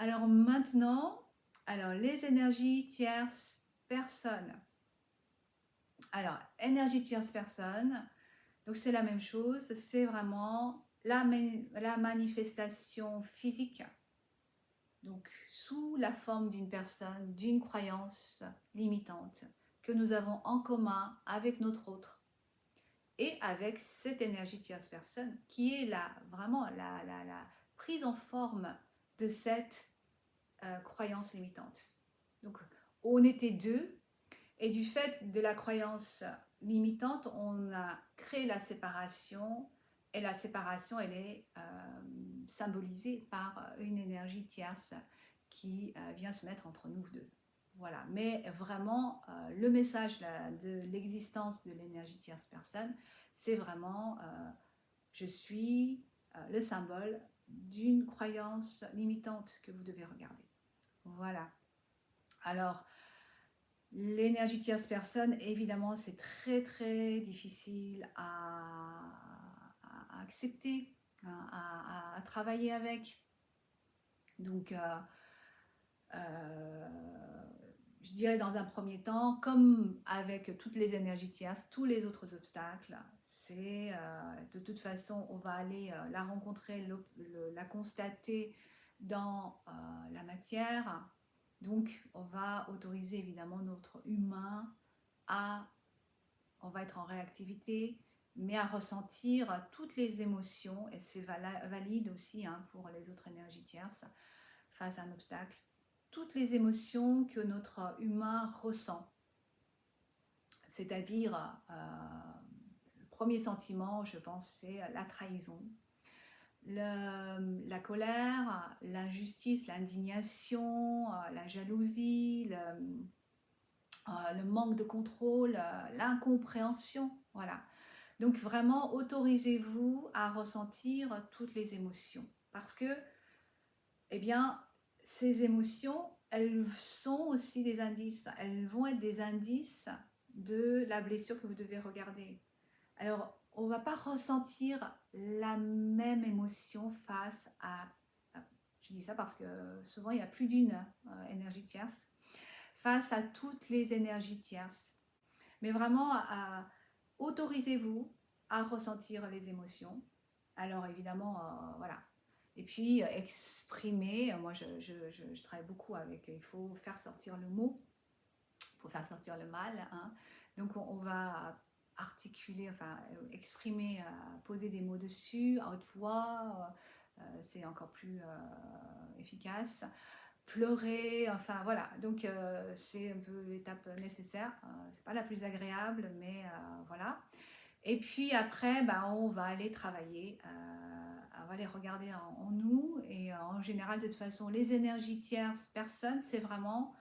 Alors maintenant, les énergies tierces personnes. Alors, énergie tierce personne, donc c'est la même chose, c'est vraiment la manifestation physique, donc sous la forme d'une personne, d'une croyance limitante que nous avons en commun avec notre autre et avec cette énergie tierce personne qui est vraiment la prise en forme de cette croyance limitante. Donc on était deux et du fait de la croyance limitante, on a créé la séparation et la séparation elle est symbolisée par une énergie tierce qui vient se mettre entre nous deux. Voilà, mais vraiment le message de l'existence de l'énergie tierce personne, c'est vraiment je suis le symbole d'une croyance limitante que vous devez regarder. Voilà. Alors, l'énergie tierce personne, évidemment, c'est très très difficile à accepter, hein, à travailler avec. Donc, je dirais dans un premier temps, comme avec toutes les énergies tierces, tous les autres obstacles, c'est de toute façon, on va aller la rencontrer, la constater dans la matière. Donc, on va autoriser évidemment notre humain à, on va être en réactivité, mais à ressentir toutes les émotions, et c'est valide aussi hein, pour les autres énergies tierces, face à un obstacle, toutes les émotions que notre humain ressent. C'est-à-dire, le premier sentiment, je pense, c'est la trahison, la colère, l'injustice, l'indignation, la jalousie, le manque de contrôle, l'incompréhension. Voilà. Donc vraiment, autorisez-vous à ressentir toutes les émotions. Parce que, eh bien, ces émotions, elles sont aussi des indices. Elles vont être des indices de la blessure que vous devez regarder. Alors, on ne va pas ressentir la même émotion face à... Je dis ça parce que souvent, il y a plus d'une énergie tierce. Face à toutes les énergies tierces. Mais vraiment, autorisez-vous à ressentir les émotions. Alors évidemment, voilà. Et puis, exprimer, moi je travaille beaucoup avec, il faut faire sortir le mot, il faut faire sortir le mal. Hein. Donc on va articuler, enfin exprimer, poser des mots dessus, à haute voix, c'est encore plus efficace. Pleurer, enfin voilà, donc c'est un peu l'étape nécessaire, c'est pas la plus agréable, mais voilà. Et puis après, bah, on va aller travailler, on va aller regarder en nous, et en général, de toute façon, les énergies tierces, personne, c'est vraiment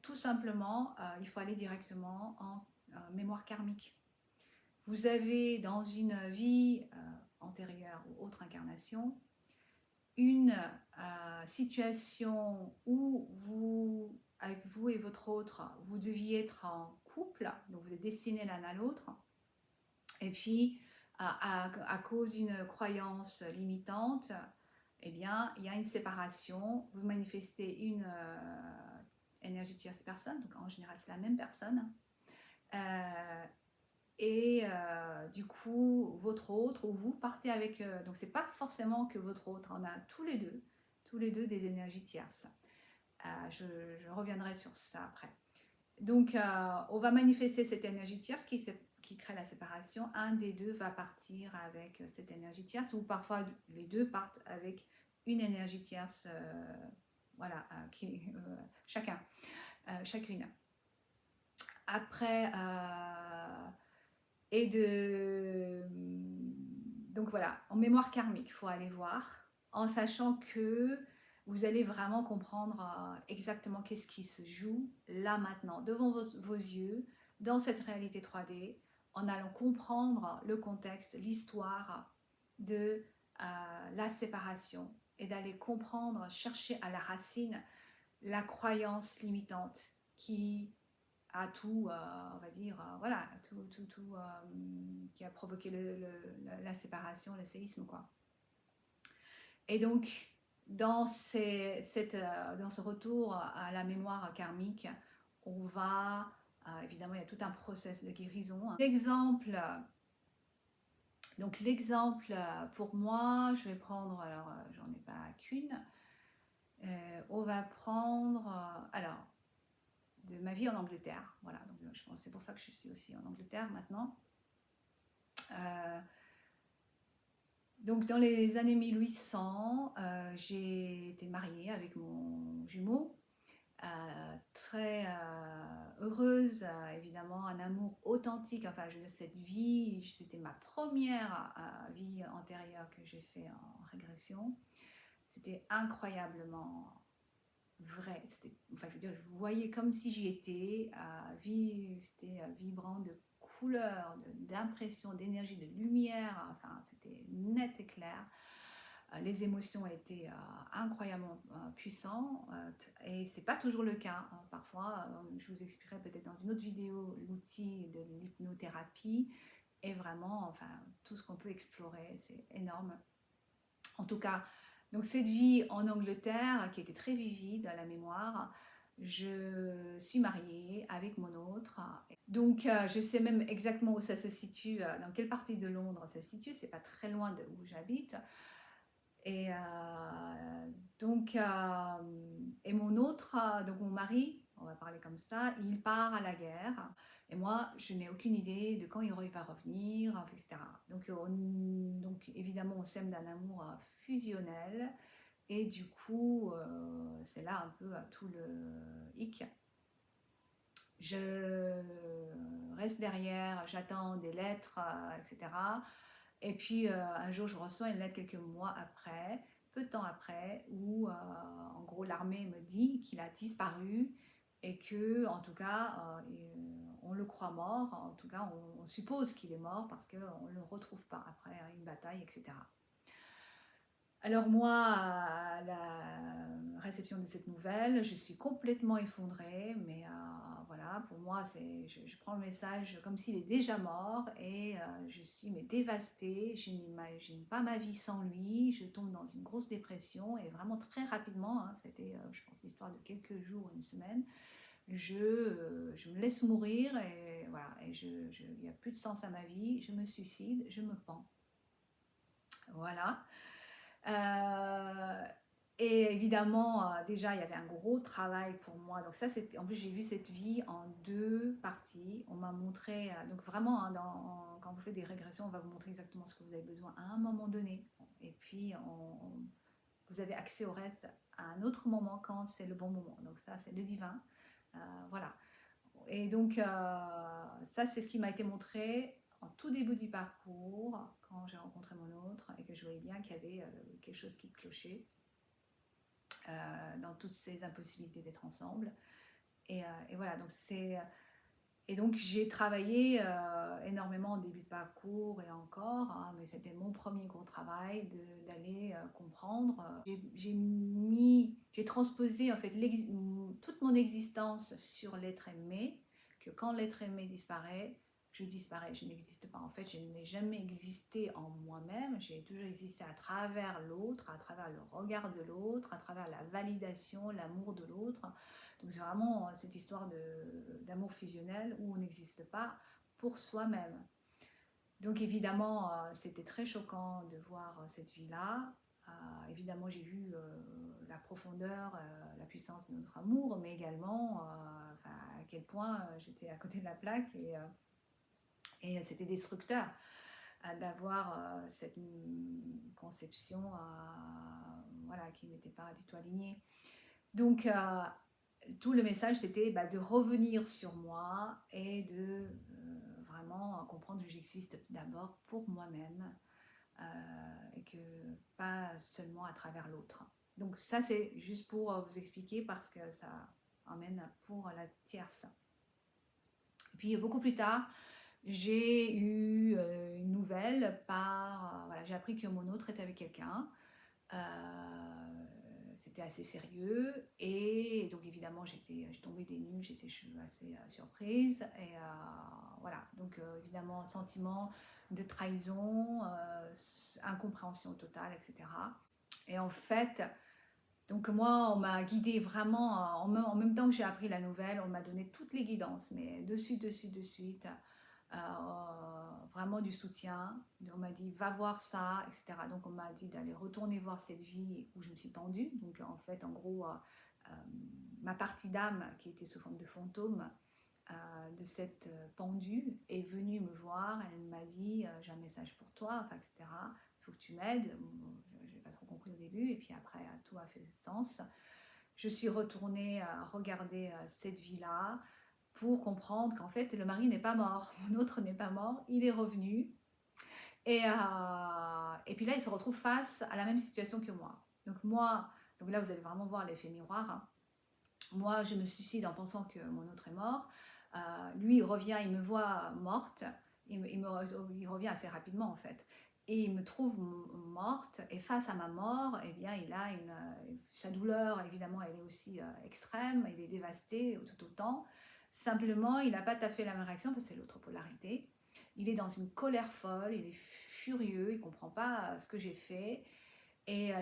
tout simplement, il faut aller directement en mémoire karmique. Vous avez dans une vie antérieure ou autre incarnation, une situation où vous, avec vous et votre autre, vous deviez être en couple, donc vous êtes destinés l'un à l'autre, et puis à cause d'une croyance limitante, eh bien, il y a une séparation, vous manifestez une énergie tierce personne, donc en général c'est la même personne, et du coup votre autre ou vous partez avec donc c'est pas forcément que votre autre, on a tous les deux des énergies tierces. Je reviendrai sur ça après. Donc on va manifester cette énergie tierce qui crée la séparation. Un des deux va partir avec cette énergie tierce, ou parfois les deux partent avec une énergie tierce, voilà, chacun, chacune. Après donc voilà, en mémoire karmique, il faut aller voir, en sachant que vous allez vraiment comprendre exactement qu'est-ce qui se joue là maintenant, devant vos yeux, dans cette réalité 3D, en allant comprendre le contexte, l'histoire de la séparation, et d'aller comprendre, chercher à la racine la croyance limitante qui à tout, on va dire, voilà, tout qui a provoqué la séparation, le séisme, quoi. Et donc, dans ce retour à la mémoire karmique, on va, évidemment, il y a tout un process de guérison, hein. L'exemple pour moi, je vais prendre, alors j'en ai pas qu'une, on va prendre, alors, de ma vie en Angleterre, voilà, donc je pense c'est pour ça que je suis aussi en Angleterre maintenant. Euh, donc dans les années 1800, j'ai été mariée avec mon jumeau, très heureuse, évidemment, un amour authentique, enfin cette vie, c'était ma première vie antérieure que j'ai fait en régression, c'était incroyablement vrai, c'était, enfin je veux dire, je voyais comme si j'y étais, c'était vibrant de couleurs, d'impressions, d'énergie, de lumière, enfin c'était net et clair. Les émotions étaient incroyablement puissantes, et c'est pas toujours le cas, hein. Parfois, je vous expliquerai peut-être dans une autre vidéo, l'outil de l'hypnothérapie est vraiment, enfin tout ce qu'on peut explorer, c'est énorme. En tout cas, donc cette vie en Angleterre qui était très vivide à la mémoire, je suis mariée avec mon autre. Donc je sais même exactement où ça se situe, dans quelle partie de Londres ça se situe, c'est pas très loin de où j'habite. Et donc, et mon autre, donc mon mari, on va parler comme ça, il part à la guerre. Et moi, je n'ai aucune idée de quand il va revenir, etc. Donc évidemment, on s'aime d'un amour fusionnel. Et du coup, c'est là un peu tout le hic. Je reste derrière, j'attends des lettres, etc. Et puis un jour, je reçois une lettre quelques mois après, peu de temps après, où en gros l'armée me dit qu'il a disparu et que, en tout cas, on le croit mort. En tout cas, on suppose qu'il est mort parce qu'on ne le retrouve pas après une bataille, etc. Alors moi, à la réception de cette nouvelle, je suis complètement effondrée, mais voilà, pour moi, je prends le message comme s'il est déjà mort et je suis mais dévastée, je n'imagine pas ma vie sans lui, je tombe dans une grosse dépression et vraiment très rapidement, hein, c'était je pense l'histoire de quelques jours, une semaine, je me laisse mourir et voilà, et il n'y a plus de sens à ma vie, je me suicide, je me pends. Voilà. Euh, et évidemment, déjà, il y avait un gros travail pour moi. Donc ça, en plus, j'ai vu cette vie en deux parties. On m'a montré, donc vraiment, hein, quand vous faites des régressions, on va vous montrer exactement ce que vous avez besoin à un moment donné. Et puis, vous avez accès au reste à un autre moment quand c'est le bon moment. Donc ça, c'est le divin. Voilà. Et donc, ça, c'est ce qui m'a été montré en tout début du parcours, quand j'ai rencontré mon autre et que je voyais bien qu'il y avait quelque chose qui clochait dans toutes ces impossibilités d'être ensemble. Et voilà, donc j'ai travaillé énormément au début de parcours et encore, hein, mais c'était mon premier gros travail d'aller comprendre. J'ai transposé en fait toute mon existence sur l'être aimé, que quand l'être aimé disparaît, je disparais, je n'existe pas. En fait, je n'ai jamais existé en moi-même, j'ai toujours existé à travers l'autre, à travers le regard de l'autre, à travers la validation, l'amour de l'autre. Donc c'est vraiment cette histoire d'amour fusionnel où on n'existe pas pour soi-même. Donc évidemment, c'était très choquant de voir cette vie-là. Évidemment, j'ai vu la profondeur, la puissance de notre amour, mais également à quel point j'étais à côté de la plaque et c'était destructeur d'avoir cette conception voilà, qui n'était pas du tout alignée. Donc, tout le message, c'était de revenir sur moi et de vraiment comprendre que j'existe d'abord pour moi-même et que pas seulement à travers l'autre. Donc ça, c'est juste pour vous expliquer parce que ça emmène pour la tierce. Et puis beaucoup plus tard, j'ai eu une nouvelle voilà, j'ai appris que mon autre était avec quelqu'un. C'était assez sérieux et donc évidemment je tombais des nues, j'étais assez surprise et voilà, donc évidemment sentiment de trahison, incompréhension totale, etc. Et en fait Donc moi, on m'a guidée vraiment, en même temps que j'ai appris la nouvelle, on m'a donné toutes les guidances, mais de suite, vraiment du soutien. On m'a dit, va voir ça, etc. Donc on m'a dit d'aller retourner voir cette vie où je me suis pendue. Donc en fait, en gros, euh, ma partie d'âme qui était sous forme de fantôme, de cette pendue est venue me voir. Elle m'a dit, j'ai un message pour toi, enfin, etc. Il faut que tu m'aides. Bon, je n'ai pas trop compris au début, et puis après, tout a fait sens. Je suis retournée regarder cette vie-là pour comprendre qu'en fait, le mari n'est pas mort. Mon autre n'est pas mort, il est revenu. Et puis là, il se retrouve face à la même situation que moi. Donc là, vous allez vraiment voir l'effet miroir, hein. Moi, je me suicide en pensant que mon autre est mort. Lui, il revient, il me voit morte. Il revient assez rapidement, en fait. Et il me trouve morte. Et face à ma mort, eh bien, il a sa douleur, évidemment, elle est aussi extrême. Il est dévasté tout autant. Simplement, il n'a pas tout à fait la même réaction parce que c'est l'autre polarité. Il est dans une colère folle, il est furieux, il ne comprend pas ce que j'ai fait. Et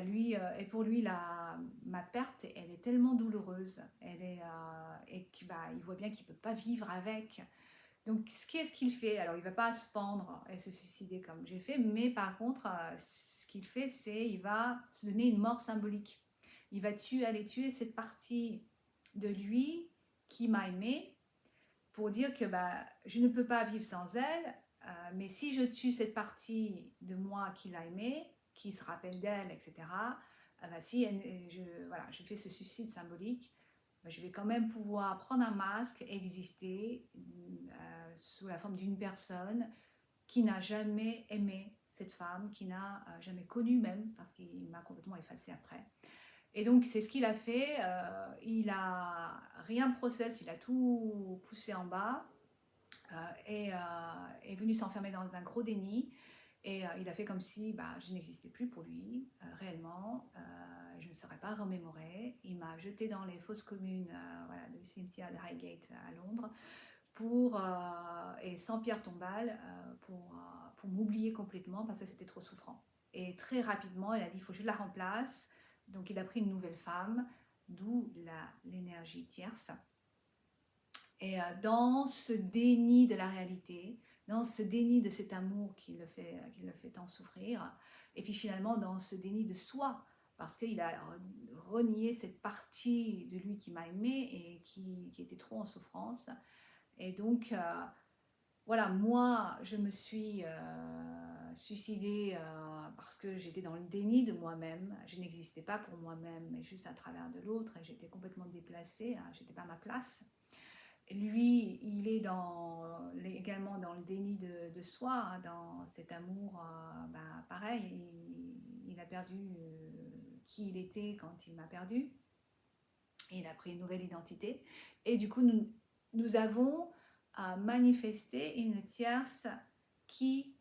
pour lui, ma perte, elle est tellement douloureuse. Et il voit bien qu'il ne peut pas vivre avec. Donc, qu'est-ce qu'il fait? Alors, il ne va pas se pendre et se suicider comme j'ai fait, mais par contre, ce qu'il fait, c'est il va se donner une mort symbolique. Il va aller tuer cette partie de lui qui m'a aimé pour dire que je ne peux pas vivre sans elle, mais si je tue cette partie de moi qui l'a aimée, qui se rappelle d'elle, etc., si voilà, je fais ce suicide symbolique, je vais quand même pouvoir prendre un masque et exister sous la forme d'une personne qui n'a jamais aimé cette femme, qui n'a jamais connu même, parce qu'il m'a complètement effacé après. Et donc, c'est ce qu'il a fait. Il a rien process, il a tout poussé en bas et est venu s'enfermer dans un gros déni. Et il a fait comme si je n'existais plus pour lui, réellement. Je ne serais pas remémorée. Il m'a jetée dans les fosses communes voilà, du cimetière de Highgate à Londres et sans pierre tombale pour m'oublier complètement parce que c'était trop souffrant. Et très rapidement, il a dit il faut que je la remplace. Donc il a pris une nouvelle femme, d'où l'énergie tierce. Et dans ce déni de la réalité, dans ce déni de cet amour qui le fait tant souffrir, et puis finalement dans ce déni de soi, parce qu'il a renié cette partie de lui qui m'a aimé et qui était trop en souffrance. Et donc, voilà, moi, je me suis suicidée parce que j'étais dans le déni de moi-même. Je n'existais pas pour moi-même, mais juste à travers de l'autre. Et j'étais complètement déplacée, hein, j'étais pas à ma place. Lui, il est également dans le déni de soi, hein, dans cet amour. Pareil, il a perdu qui il était quand il m'a perdu. Et il a pris une nouvelle identité. Et du coup, nous avons manifesté une tierce qui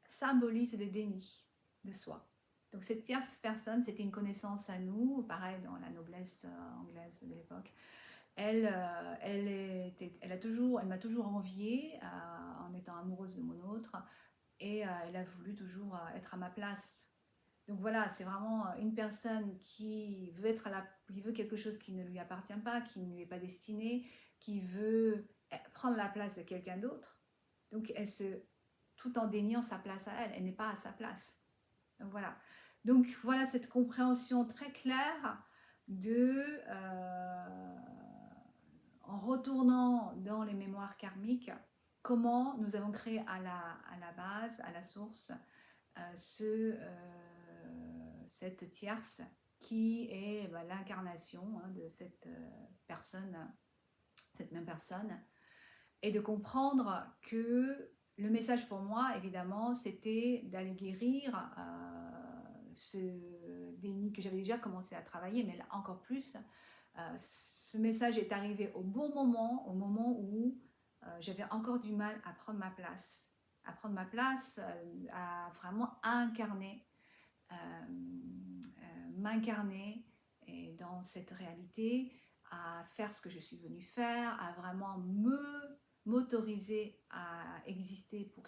symbolise le déni de soi. Donc cette tierce personne, c'était une connaissance à nous, pareil dans la noblesse anglaise de l'époque. Elle m'a toujours enviée en étant amoureuse de mon autre et elle a voulu toujours être à ma place. Donc voilà, c'est vraiment une personne qui veut qui veut quelque chose qui ne lui appartient pas, qui ne lui est pas destiné, qui veut prendre la place de quelqu'un d'autre. Donc tout en déniant sa place à elle, elle n'est pas à sa place. Donc voilà. Donc voilà cette compréhension très claire en retournant dans les mémoires karmiques, comment nous avons créé à la base, à la source, cette tierce qui est l'incarnation de cette personne, cette même personne, et de comprendre que le message pour moi, évidemment, c'était d'aller guérir ce déni que j'avais déjà commencé à travailler, mais là encore plus. Ce message est arrivé au bon moment, au moment où j'avais encore du mal à prendre ma place, à vraiment incarner, m'incarner dans cette réalité, à faire ce que je suis venue faire, à vraiment m'autoriser à exister pour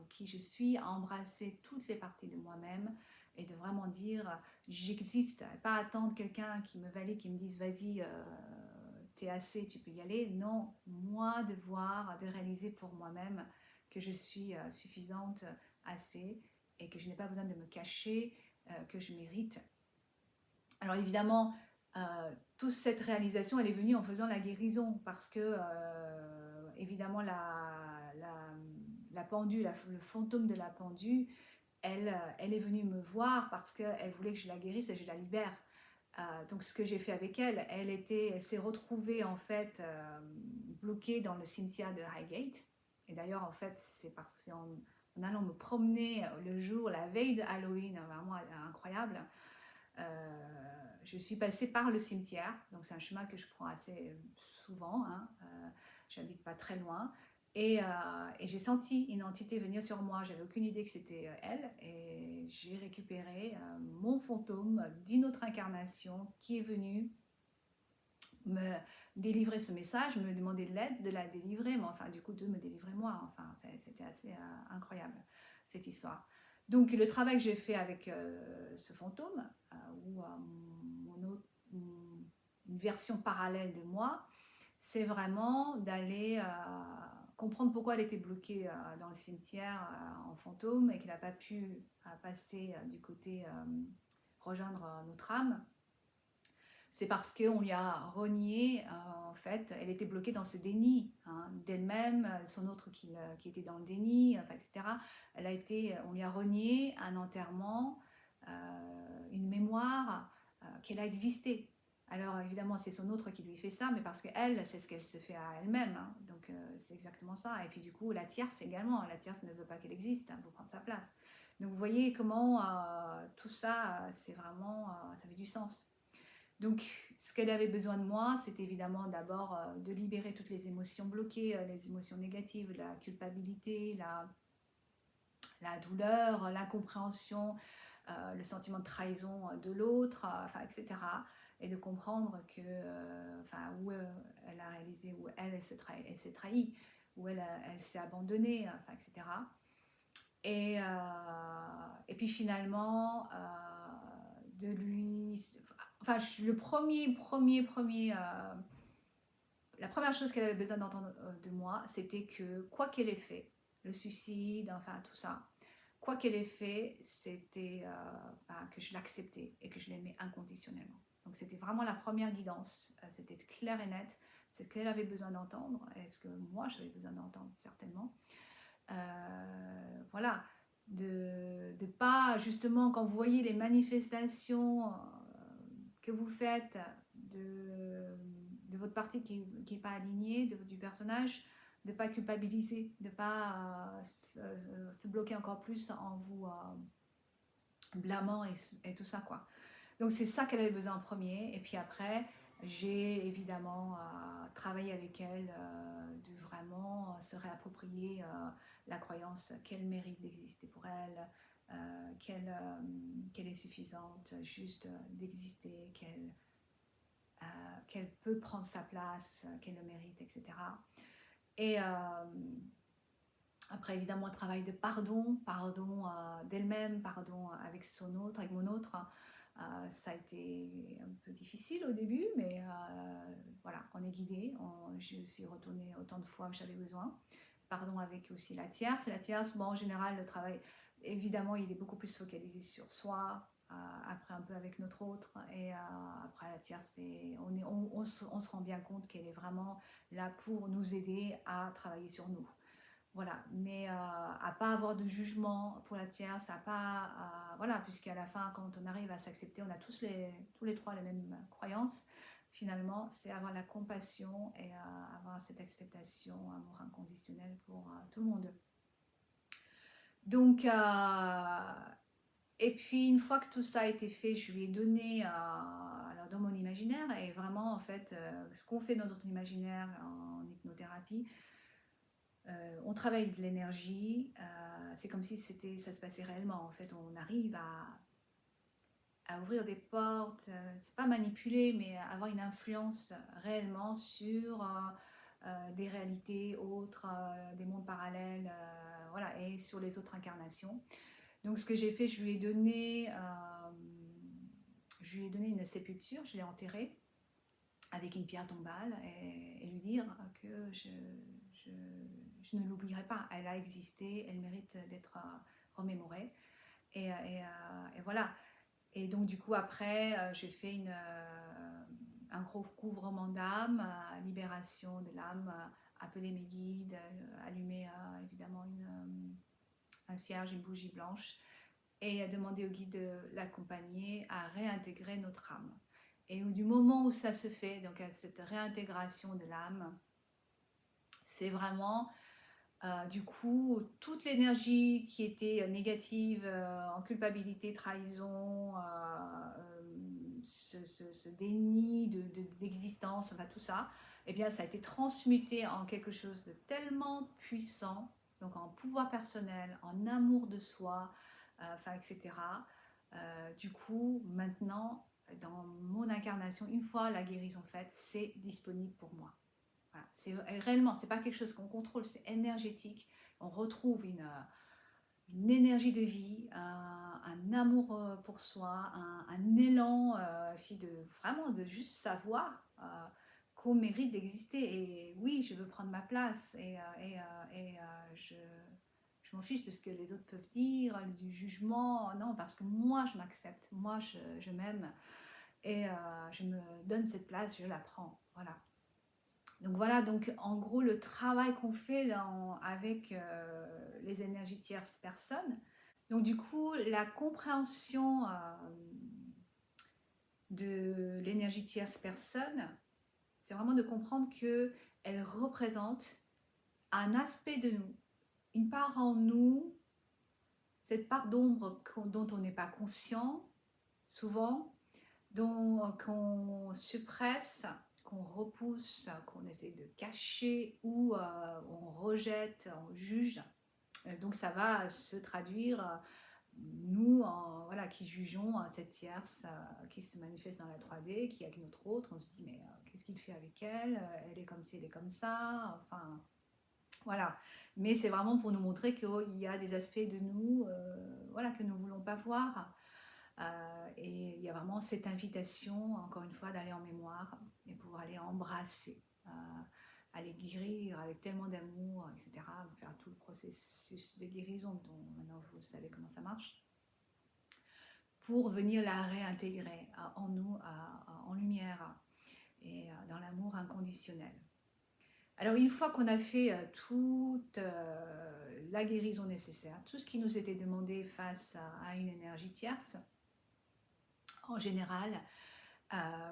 qui je suis, à embrasser toutes les parties de moi-même et de vraiment dire j'existe, pas attendre quelqu'un qui me valide, qui me dise vas-y, t'es assez, tu peux y aller. Non, moi de voir, de réaliser pour moi-même que je suis suffisante, assez, et que je n'ai pas besoin de me cacher, que je mérite. Alors évidemment, toute cette réalisation, elle est venue en faisant la guérison, parce que évidemment la pendule, le fantôme de la pendule, elle est venue me voir parce qu'elle voulait que je la guérisse et je la libère. Donc ce que j'ai fait avec elle, elle s'est retrouvée en fait bloquée dans le cimetière de Highgate. Et d'ailleurs en fait c'est en allant me promener le jour, la veille de Halloween, vraiment incroyable. Je suis passée par le cimetière, donc c'est un chemin que je prends assez souvent, hein. J'habite pas très loin. Et j'ai senti une entité venir sur moi, j'avais aucune idée que c'était elle, et j'ai récupéré mon fantôme d'une autre incarnation qui est venue me délivrer ce message, me demander de l'aide, de la délivrer, mais enfin du coup de me délivrer moi, enfin c'était assez incroyable cette histoire. Donc le travail que j'ai fait avec ce fantôme, ou une version parallèle de moi, c'est vraiment d'aller comprendre pourquoi elle était bloquée dans le cimetière en fantôme et qu'elle n'a pas pu passer du côté rejoindre notre âme. C'est parce qu'on lui a renié, en fait, elle était bloquée dans ce déni, hein, d'elle-même, son autre qui était dans le déni, enfin, etc. On lui a renié un enterrement, une mémoire qu'elle a existé. Alors évidemment, c'est son autre qui lui fait ça, mais parce qu'elle, c'est ce qu'elle se fait à elle-même, hein. Donc c'est exactement ça. Et puis du coup, la tierce également, la tierce ne veut pas qu'elle existe, hein, pour prendre sa place. Donc vous voyez comment tout ça, c'est vraiment, ça fait du sens. Donc, ce qu'elle avait besoin de moi, c'était évidemment d'abord de libérer toutes les émotions bloquées, les émotions négatives, la culpabilité, la douleur, l'incompréhension, le sentiment de trahison de l'autre, enfin, etc. Et de comprendre que, enfin, où elle a réalisé, où elle s'est trahie, où elle s'est abandonnée, enfin, etc. Et puis finalement, de lui... Enfin, la première chose qu'elle avait besoin d'entendre de moi, c'était que quoi qu'elle ait fait, le suicide, enfin tout ça, quoi qu'elle ait fait, c'était que je l'acceptais et que je l'aimais inconditionnellement. Donc c'était vraiment la première guidance, c'était clair et net, c'est ce qu'elle avait besoin d'entendre, et ce que moi j'avais besoin d'entendre certainement. Voilà, de pas, justement, quand vous voyez les manifestations que vous faites de votre partie qui n'est pas alignée, du personnage, de ne pas culpabiliser, de ne pas se bloquer encore plus en vous blâmant et tout ça, quoi. Donc c'est ça qu'elle avait besoin en premier, et puis après j'ai évidemment travaillé avec elle de vraiment se réapproprier la croyance qu'elle mérite d'exister pour elle, qu'elle est suffisante juste d'exister, qu'elle peut prendre sa place, qu'elle le mérite, etc. Et après évidemment un travail de pardon d'elle-même, pardon avec son autre, avec mon autre. Ça a été un peu difficile au début, mais voilà, on est guidé. Je suis retournée autant de fois que j'avais besoin. Pardon avec aussi la tierce. Et la tierce, bon, en général, le travail, évidemment, il est beaucoup plus focalisé sur soi, après un peu avec notre autre. Et après la tierce, on se rend bien compte qu'elle est vraiment là pour nous aider à travailler sur nous. Voilà, mais à pas avoir de jugement pour la tierce, à pas, voilà, puisqu'à la fin, quand on arrive à s'accepter, on a tous les trois les mêmes croyances. Finalement, c'est avoir la compassion et avoir cette acceptation, amour inconditionnel pour tout le monde. Donc, et puis une fois que tout ça a été fait, je lui ai donné, alors dans mon imaginaire, et vraiment en fait, ce qu'on fait dans notre imaginaire en hypnothérapie, on travaille de l'énergie, c'est comme si ça se passait réellement. En fait, on arrive à ouvrir des portes, c'est pas manipuler, mais avoir une influence réellement sur des réalités autres, des mondes parallèles, voilà, et sur les autres incarnations. Donc ce que j'ai fait, je lui ai donné une sépulture, je l'ai enterrée avec une pierre tombale et lui dire que je, je ne l'oublierai pas. Elle a existé, elle mérite d'être remémorée. Et voilà. Et donc du coup après, j'ai fait un gros couvrement d'âme, libération de l'âme, appeler mes guides, allumer évidemment un cierge, une bougie blanche et demander au guide de l'accompagner à réintégrer notre âme. Et du moment où ça se fait, donc à cette réintégration de l'âme, c'est vraiment du coup toute l'énergie qui était négative, en culpabilité, trahison, ce déni d'existence, enfin tout ça, eh bien ça a été transmuté en quelque chose de tellement puissant, donc en pouvoir personnel, en amour de soi, enfin etc. Du coup, maintenant, dans mon incarnation, une fois la guérison faite, c'est disponible pour moi. Voilà. C'est réellement, c'est pas quelque chose qu'on contrôle, c'est énergétique. On retrouve une énergie de vie, un amour pour soi, un élan, vraiment de juste savoir qu'on mérite d'exister. Et oui, je veux prendre ma place je m'en fiche de ce que les autres peuvent dire, du jugement. Non, parce que moi, je m'accepte, moi, je m'aime et je me donne cette place, je la prends. Voilà. Donc voilà, donc en gros le travail qu'on fait avec les énergies tierces personnes. Donc du coup la compréhension de l'énergie tierce personne, c'est vraiment de comprendre qu'elle représente un aspect de nous, une part en nous, cette part d'ombre dont on n'est pas conscient souvent, qu'on suppresse, qu'on repousse, qu'on essaie de cacher ou on rejette, on juge. Donc ça va se traduire, nous, voilà, qui jugeons cette tierce qui se manifeste dans la 3D, qui est avec notre autre, on se dit mais qu'est-ce qu'il fait avec elle? Elle est comme ci, elle est comme ça, enfin voilà. Mais c'est vraiment pour nous montrer qu'il y a des aspects de nous voilà, que nous ne voulons pas voir. Et il y a vraiment cette invitation, encore une fois, d'aller en mémoire et pouvoir aller embrasser, aller guérir avec tellement d'amour, etc. Faire tout le processus de guérison dont maintenant vous savez comment ça marche, pour venir la réintégrer en nous, en lumière et dans l'amour inconditionnel. Alors une fois qu'on a fait toute la guérison nécessaire, tout ce qui nous était demandé face à une énergie tierce, en général,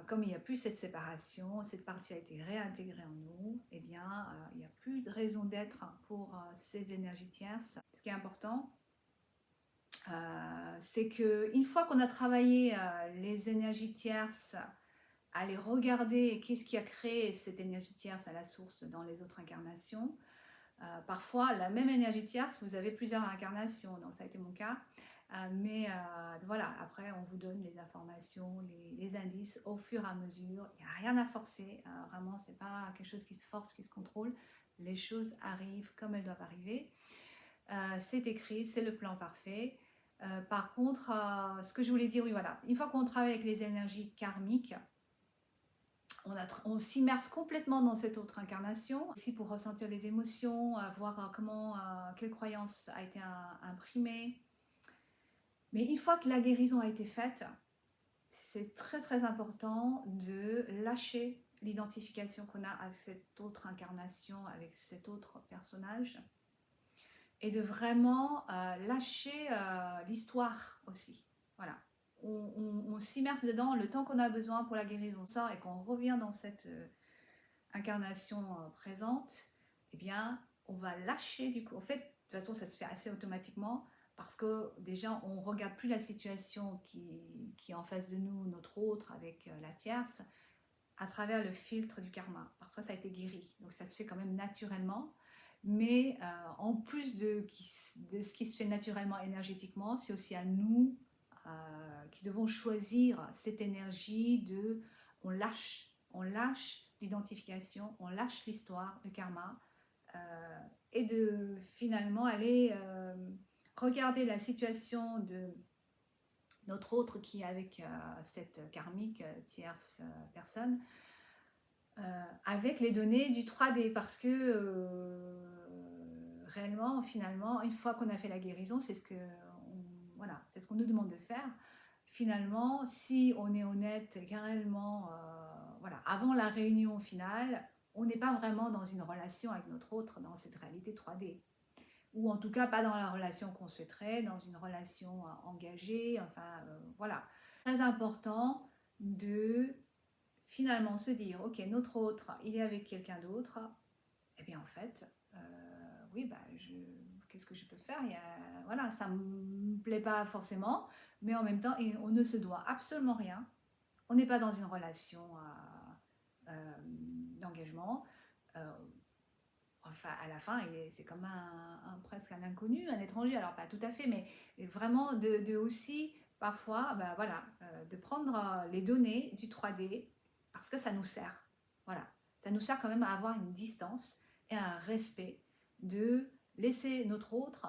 comme il n'y a plus cette séparation, cette partie a été réintégrée en nous, eh bien, il n'y a plus de raison d'être pour ces énergies tierces. Ce qui est important, c'est qu'une fois qu'on a travaillé les énergies tierces, à les regarder, qu'est-ce qui a créé cette énergie tierce à la source dans les autres incarnations. Parfois, la même énergie tierce, vous avez plusieurs incarnations, donc ça a été mon cas. Mais voilà, après on vous donne les informations, les indices au fur et à mesure. Il n'y a rien à forcer, vraiment c'est pas quelque chose qui se force, qui se contrôle. Les choses arrivent comme elles doivent arriver. C'est écrit, c'est le plan parfait. Par contre, ce que je voulais dire, oui voilà, une fois qu'on travaille avec les énergies karmiques, on s'immerse complètement dans cette autre incarnation, aussi pour ressentir les émotions, voir quelle croyance a été imprimée. Mais une fois que la guérison a été faite, c'est très très important de lâcher l'identification qu'on a avec cette autre incarnation, avec cet autre personnage, et de vraiment lâcher l'histoire aussi. Voilà. On s'immerse dedans le temps qu'on a besoin pour la guérison sort et qu'on revient dans cette incarnation présente, eh bien, on va lâcher du coup. En fait, de toute façon, ça se fait assez automatiquement parce que déjà, on ne regarde plus la situation qui est en face de nous, notre autre, avec la tierce, à travers le filtre du karma, parce que ça a été guéri. Donc ça se fait quand même naturellement. Mais en plus de ce qui se fait naturellement énergétiquement, c'est aussi à nous qui devons choisir cette énergie de on lâche l'identification, on lâche l'histoire, le karma, et de finalement aller regarder la situation de notre autre qui est avec cette karmique tierce personne, avec les données du 3D, parce que réellement, finalement, une fois qu'on a fait la guérison, c'est ce que voilà, c'est ce qu'on nous demande de faire. Finalement, si on est honnête et réellement, voilà, avant la réunion finale, on n'est pas vraiment dans une relation avec notre autre dans cette réalité 3D. Ou en tout cas pas dans la relation qu'on souhaiterait, dans une relation engagée, enfin voilà. Très important de finalement se dire, ok, notre autre, il est avec quelqu'un d'autre, et bien en fait, oui, bah, qu'est-ce que je peux faire? Voilà, ça ne me plaît pas forcément, mais en même temps, on ne se doit absolument rien. On n'est pas dans une relation d'engagement. Enfin, à la fin, c'est comme presque un inconnu, un étranger. Alors, pas tout à fait, mais vraiment de aussi, parfois, bah, voilà, de prendre les données du 3D parce que ça nous sert. Voilà, ça nous sert quand même à avoir une distance et un respect, de laisser notre autre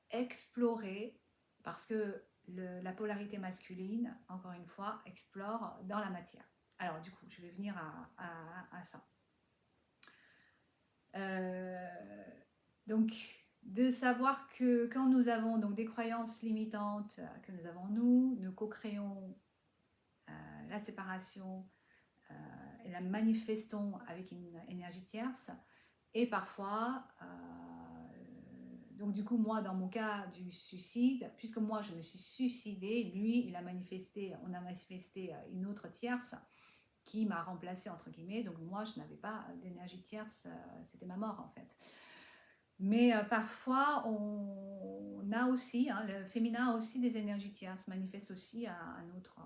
explorer, parce que la polarité masculine, encore une fois, explore dans la matière. Alors, du coup, je vais venir à ça. Donc, de savoir que quand nous avons donc des croyances limitantes que nous avons nous co-créons la séparation et la manifestons avec une énergie tierce. Et parfois, donc du coup, moi, dans mon cas du suicide, puisque moi, je me suis suicidée, lui, on a manifesté une autre tierce qui m'a remplacée, entre guillemets. Donc moi, je n'avais pas d'énergie tierce, c'était ma mort, en fait. Mais parfois, on a aussi, hein, le féminin a aussi des énergies tierces, manifeste aussi à un autre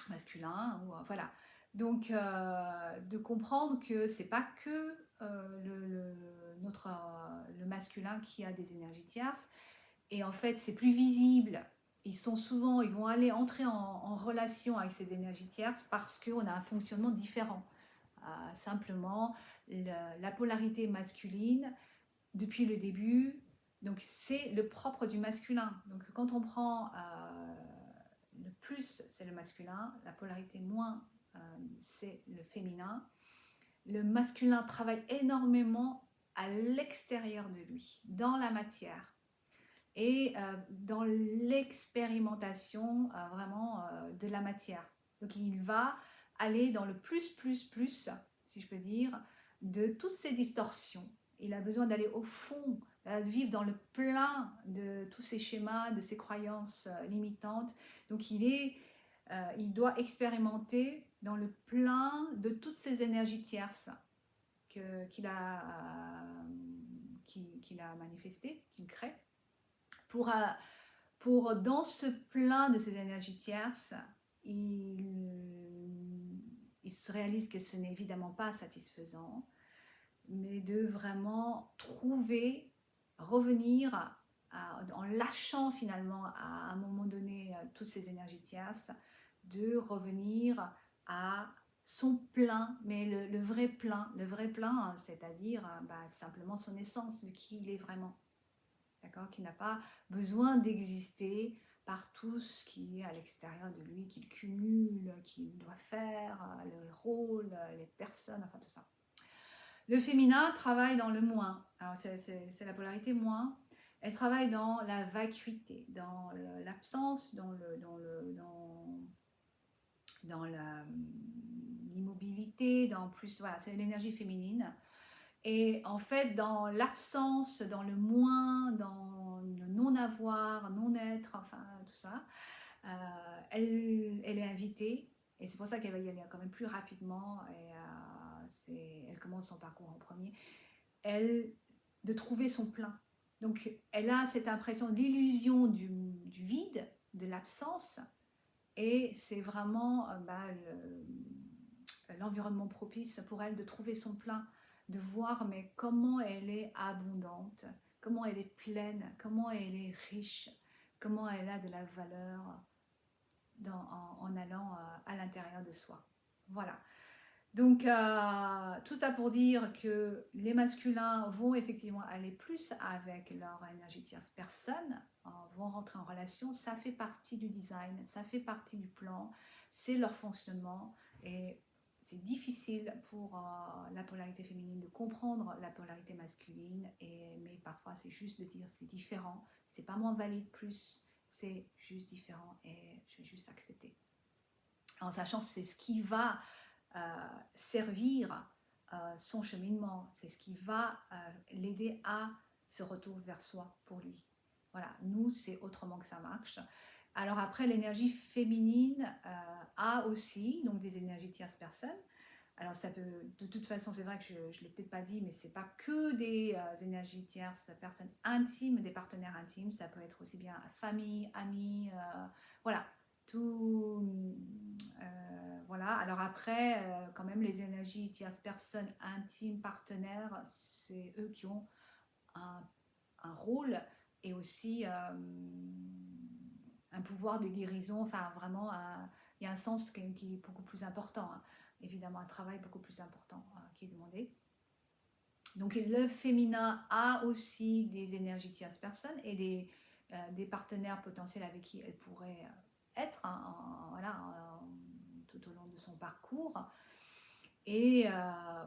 masculin. Voilà. Donc, de comprendre que c'est pas que le masculin qui a des énergies tierces. Et en fait, c'est plus visible. Ils vont aller entrer en relation avec ces énergies tierces parce qu'on a un fonctionnement différent. Simplement, la polarité masculine, depuis le début, donc c'est le propre du masculin. Donc quand on prend le plus, c'est le masculin, la polarité moins, c'est le féminin. Le masculin travaille énormément à l'extérieur de lui, dans la matière et dans l'expérimentation vraiment de la matière. Donc il va aller dans le plus, si je peux dire, de toutes ces distorsions. Il a besoin d'aller au fond, de vivre dans le plein de tous ces schémas, de ces croyances limitantes. Donc il doit expérimenter dans le plein de toutes ces énergies tierces qu'il a manifestées, qu'il crée, pour dans ce plein de ces énergies tierces, il se réalise que ce n'est évidemment pas satisfaisant, mais de vraiment trouver, revenir en lâchant finalement à un moment donné toutes ces énergies tierces, de revenir à son plein, mais le vrai plein, c'est-à-dire simplement son essence, de qui il est vraiment. D'accord, qui n'a pas besoin d'exister par tout ce qui est à l'extérieur de lui, qu'il cumule, qu'il doit faire, le rôle, les personnes, enfin tout ça. Le féminin travaille dans le moins. Alors c'est la polarité moins. Elle travaille dans la vacuité, dans l'absence, dans l'immobilité, dans plus, voilà, c'est l'énergie féminine. Et en fait, dans l'absence, dans le moins, dans le non-avoir, non-être, enfin tout ça, elle est invitée. Et c'est pour ça qu'elle va y aller quand même plus rapidement. Et elle commence son parcours en premier. De trouver son plein. Donc, elle a cette impression de l'illusion du vide, de l'absence. Et c'est vraiment l'environnement propice pour elle de trouver son plein, de voir mais comment elle est abondante, comment elle est pleine, comment elle est riche, comment elle a de la valeur en allant à l'intérieur de soi. Voilà. Donc, tout ça pour dire que les masculins vont effectivement aller plus avec leur énergie tierce personne, vont rentrer en relation, ça fait partie du design, ça fait partie du plan, c'est leur fonctionnement et c'est difficile pour la polarité féminine de comprendre la polarité masculine, mais parfois c'est juste de dire c'est différent, c'est pas moins valide plus, c'est juste différent et je vais juste accepter. En sachant que c'est ce qui va servir son cheminement, c'est ce qui va l'aider à se retourner vers soi pour lui. Voilà, nous, c'est autrement que ça marche. Alors après, l'énergie féminine a aussi donc des énergies tierces personnes. Alors ça peut, de toute façon, c'est vrai que je ne l'ai peut-être pas dit, mais c'est pas que des énergies tierces personnes intimes, des partenaires intimes, ça peut être aussi bien famille, amis, voilà, tout, voilà. Alors après, quand même, les énergies tierces personnes intimes, partenaires, c'est eux qui ont un, un rôle et aussi un pouvoir de guérison, enfin vraiment, il y a un sens qui est beaucoup plus important, hein. Évidemment un travail beaucoup plus important qui est demandé. Donc le féminin a aussi des énergies tierces personnes et des partenaires potentiels avec qui elle pourrait être, hein, voilà, tout au long de son parcours, et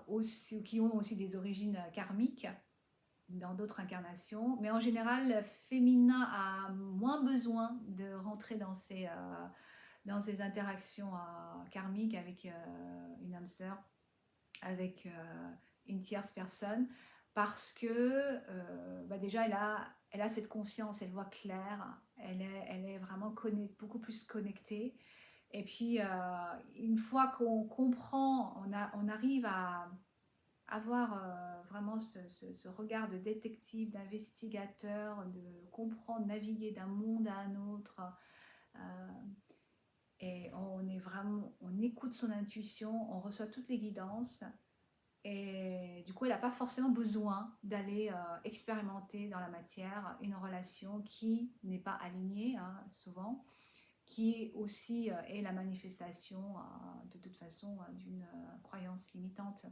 aussi, qui ont aussi des origines karmiques dans d'autres incarnations. Mais en général, le féminin a moins besoin de rentrer dans ces interactions karmiques avec une âme sœur, avec une tierce personne, parce que déjà elle a cette conscience, elle voit clair, elle est vraiment beaucoup plus connectée. Et puis une fois qu'on comprend, on arrive à avoir vraiment ce regard de détective, d'investigateur, de comprendre, naviguer d'un monde à un autre. Euh, et on est vraiment, on écoute son intuition, on reçoit toutes les guidances. Et du coup, elle n'a pas forcément besoin d'aller expérimenter dans la matière une relation qui n'est pas alignée, hein, souvent, qui aussi est la manifestation de toute façon d'une croyance limitante.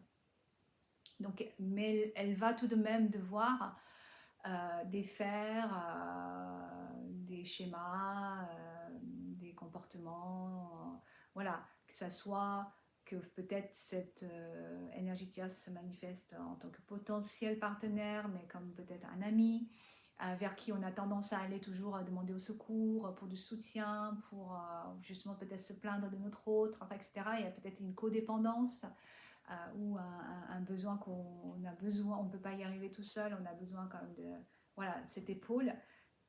Donc, mais elle va tout de même devoir défaire des schémas, des comportements, voilà, que ça soit que peut-être cette énergie tierce se manifeste en tant que potentiel partenaire, mais comme peut-être un ami, vers qui on a tendance à aller toujours à demander au secours, pour du soutien, pour justement peut-être se plaindre de notre autre, enfin, etc. Il y a peut-être une codépendance ou un besoin qu'on a besoin, on ne peut pas y arriver tout seul, on a besoin quand même de voilà, cette épaule.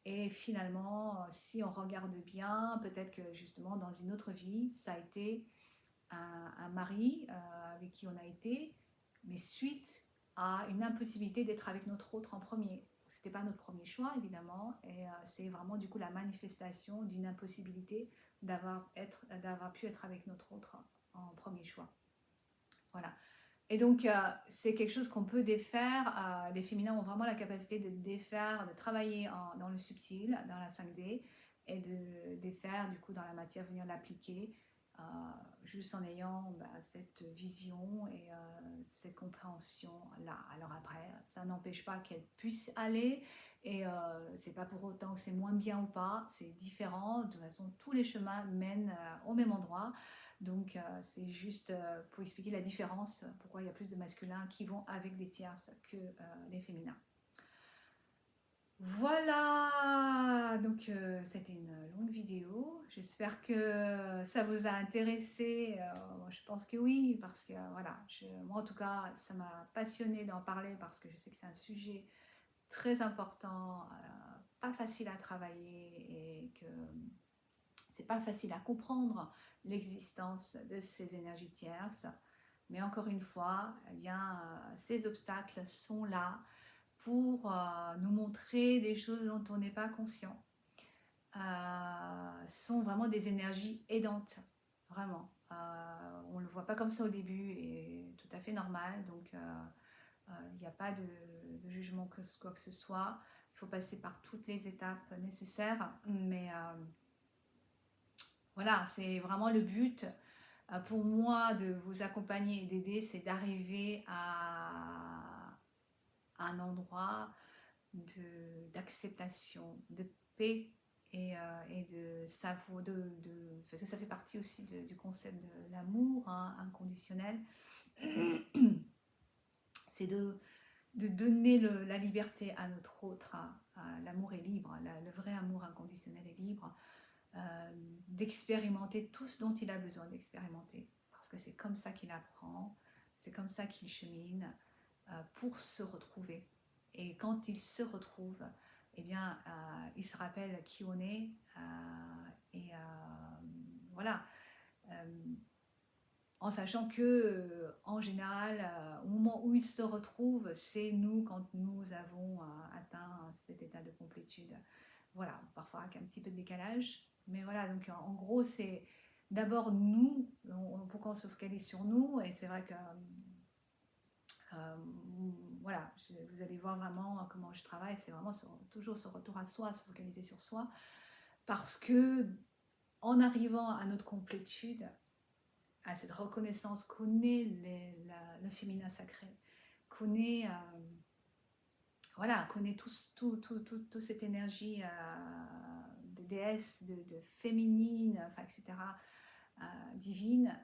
Et finalement, si on regarde bien, peut-être que justement dans une autre vie, ça a été un mari avec qui on a été, mais suite à une impossibilité d'être avec notre autre en premier. C'était pas notre premier choix évidemment, et c'est vraiment du coup la manifestation d'une impossibilité d'avoir pu être avec notre autre en premier choix. Voilà. Et donc, c'est quelque chose qu'on peut défaire. Les féminins ont vraiment la capacité de défaire, de travailler dans le subtil, dans la 5D, et de défaire, du coup, dans la matière, venir l'appliquer, juste en ayant cette vision et cette compréhension-là. Alors après, ça n'empêche pas qu'elle puisse aller, et c'est pas pour autant que c'est moins bien ou pas, c'est différent. De toute façon, tous les chemins mènent au même endroit. Donc c'est juste pour expliquer la différence, pourquoi il y a plus de masculins qui vont avec des tierces que les féminins. Voilà, donc c'était une longue vidéo. J'espère que ça vous a intéressé. Je pense que oui, parce que voilà, moi en tout cas, ça m'a passionné d'en parler parce que je sais que c'est un sujet très important, pas facile à travailler et que c'est pas facile à comprendre l'existence de ces énergies tierces. Mais encore une fois, eh bien, ces obstacles sont là pour nous montrer des choses dont on n'est pas conscient. Sont vraiment des énergies aidantes, vraiment. On ne le voit pas comme ça au début et tout à fait normal. Donc, il n'y a pas de jugement quoi que ce soit. Il faut passer par toutes les étapes nécessaires. Mais voilà, c'est vraiment le but Pour moi, de vous accompagner et d'aider, c'est d'arriver à un endroit d'acceptation, de paix et de savoir, parce que ça fait partie aussi du concept de l'amour hein, inconditionnel. C'est de donner la liberté à notre autre. L'amour est libre, le vrai amour inconditionnel est libre, d'expérimenter tout ce dont il a besoin d'expérimenter. Parce que c'est comme ça qu'il apprend, c'est comme ça qu'il chemine pour se retrouver. Et quand il se retrouve, eh bien, il se rappelle qui on est. Et voilà. En sachant que, en général, au moment où il se retrouve, c'est nous quand nous avons atteint cet état de complétude. Voilà, parfois avec un petit peu de décalage. Mais voilà, donc en gros, c'est d'abord nous, pourquoi on se focalise sur nous. Et c'est vrai que voilà, vous allez voir vraiment comment je travaille, c'est vraiment toujours ce retour à soi, se focaliser sur soi, parce que en arrivant à notre complétude, à cette reconnaissance qu'on est le féminin sacré, qu'on est, voilà, qu'on est toute cette énergie de déesse, de féminine, enfin, etc., divine,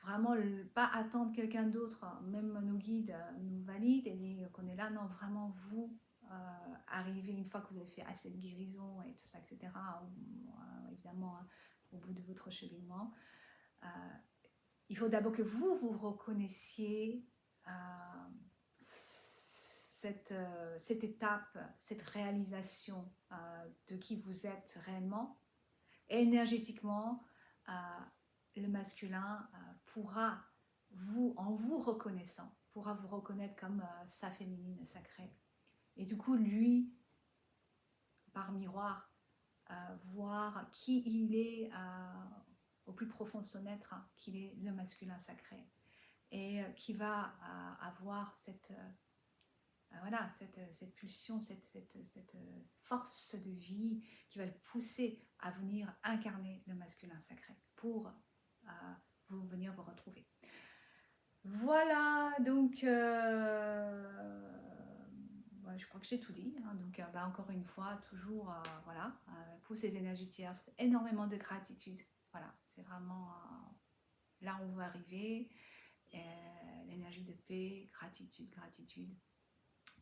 vraiment pas attendre quelqu'un d'autre, même nos guides nous valident et disent qu'on est là, non, vraiment vous arrivez une fois que vous avez fait assez de guérison et tout ça, etc., évidemment au bout de votre cheminement, il faut d'abord que vous vous reconnaissiez cette étape, cette réalisation de qui vous êtes réellement, et énergétiquement, le masculin pourra, en vous reconnaissant, pourra vous reconnaître comme sa féminine sacrée. Et du coup, lui, par miroir, voir qui il est au plus profond de son être, qu'il est le masculin sacré. Et qui va avoir voilà, cette pulsion, cette force de vie qui va le pousser à venir incarner le masculin sacré pour venir vous retrouver. Voilà, donc je crois que j'ai tout dit. Hein, donc encore une fois, toujours voilà, pour ces énergies tierces, énormément de gratitude. Voilà, c'est vraiment là où on veut arriver. L'énergie de paix, gratitude, gratitude,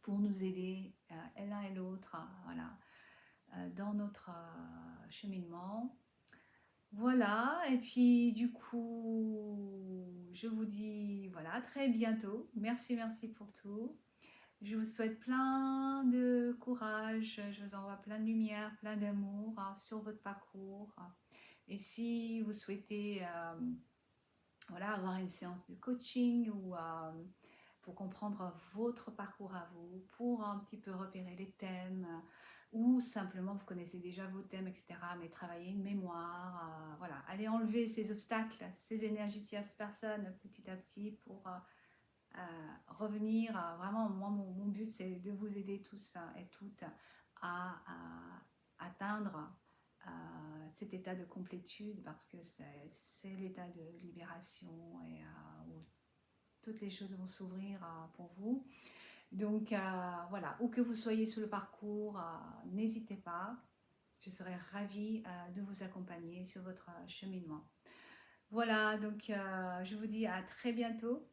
pour nous aider l'un et l'autre voilà, dans notre cheminement. Voilà, et puis du coup, je vous dis voilà, à très bientôt. Merci, merci pour tout. Je vous souhaite plein de courage, je vous envoie plein de lumière, plein d'amour sur votre parcours. Et si vous souhaitez voilà, avoir une séance de coaching ou pour comprendre votre parcours à vous, pour un petit peu repérer les thèmes, ou simplement vous connaissez déjà vos thèmes, etc., mais travailler une mémoire, voilà, allez enlever ces obstacles, ces énergies tierces personnes petit à petit pour revenir, vraiment, moi mon but c'est de vous aider tous et toutes à atteindre cet état de complétude, parce que c'est l'état de libération et où toutes les choses vont s'ouvrir pour vous. Donc voilà, où que vous soyez sur le parcours, n'hésitez pas, je serai ravie de vous accompagner sur votre cheminement. Voilà, donc je vous dis à très bientôt.